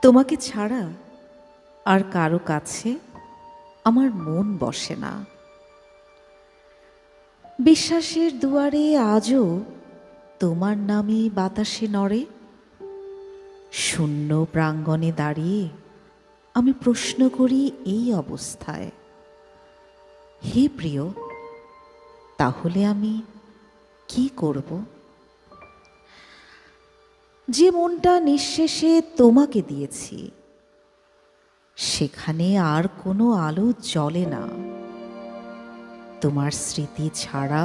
তোমাকে ছাড়া আর কারো কাছে আমার মন বসে না। বিশ্বাসের দুয়ারে আজও তোমার নামই বাতাসে নড়ে। শূন্য প্রাঙ্গণে দাঁড়িয়ে আমি প্রশ্ন করি এই অবস্থায়, হে প্রিয়, তাহলে আমি কি করব? যে মনটা নিঃশেষে তোমাকে দিয়েছি, সেখানে আর কোনো আলো জ্বলে না। তোমার স্মৃতি ছাড়া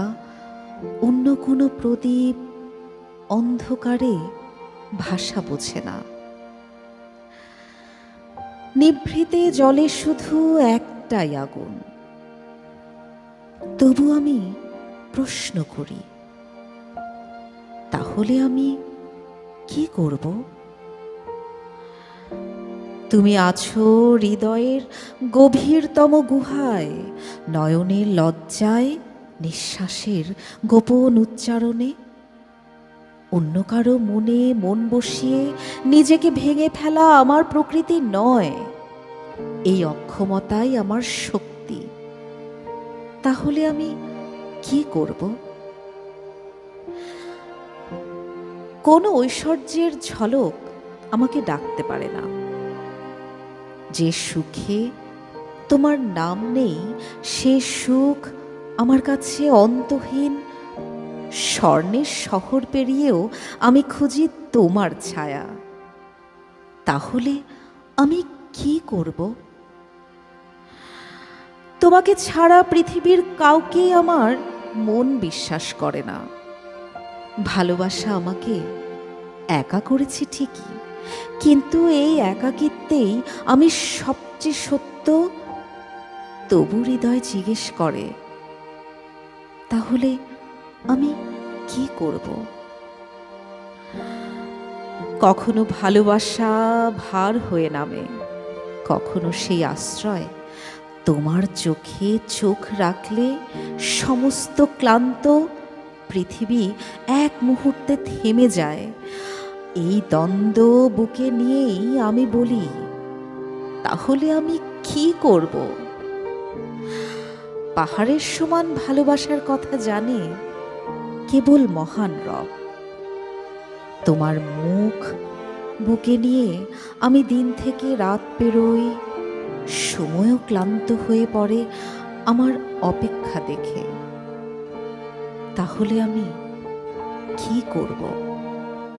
অন্য কোনো প্রদীপ অন্ধকারে ভাষা বোঝে না। নিভৃতে জ্বলে শুধু একটাই আগুন। তবু আমি প্রশ্ন করি, তাহলে আমি কি করব? তুমি আছো হৃদয়ের গভীরতম গুহায়, নয়নের লজ্জায়, নিঃশ্বাসের গোপন উচ্চারণে। অন্য কারো মনে মন বসিয়ে নিজেকে ভেঙে ফেলা আমার প্রকৃতি নয়, এই অক্ষমতাই আমার শক্তি। তাহলে আমি কি করব? কোনো ঐশ্বর্যের ঝলক আমাকে ডাকতে পারে না। যে সুখে তোমার নাম নেই, সে সুখ আমার কাছে অন্তহীন। স্বর্ণের শহর পেরিয়েও আমি খুঁজি তোমার ছায়া। তাহলে আমি কি করব? তোমাকে ছাড়া পৃথিবীর কাউকে আমার মন বিশ্বাস করে না। ভালোবাসা আমাকে একা করেছে ঠিকই, কিন্তু এই একাকিত্বেই আমি সবচেয়ে সত্য। তবু হৃদয় জিজ্ঞেস করে, তাহলে আমি কি করব? কখনো ভালোবাসা ভার হয়ে নামে, কখনো সেই আশ্রয়। তোমার চোখে চোখ রাখলে সমস্ত ক্লান্ত পৃথিবী এক মুহূর্তে থেমে যায়। এই দ্বন্দ্ব বুকে নিয়েই আমি বলি, তাহলে আমি কি করব? পাহাড়ের সমান ভালোবাসার কথা জানে কেবল মহান রব। তোমার মুখ বুকে নিয়ে আমি দিন থেকে রাত পেরোই, সময়ও ক্লান্ত হয়ে পড়ে আমার অপেক্ষা দেখে। তাহলে আমি কি করব?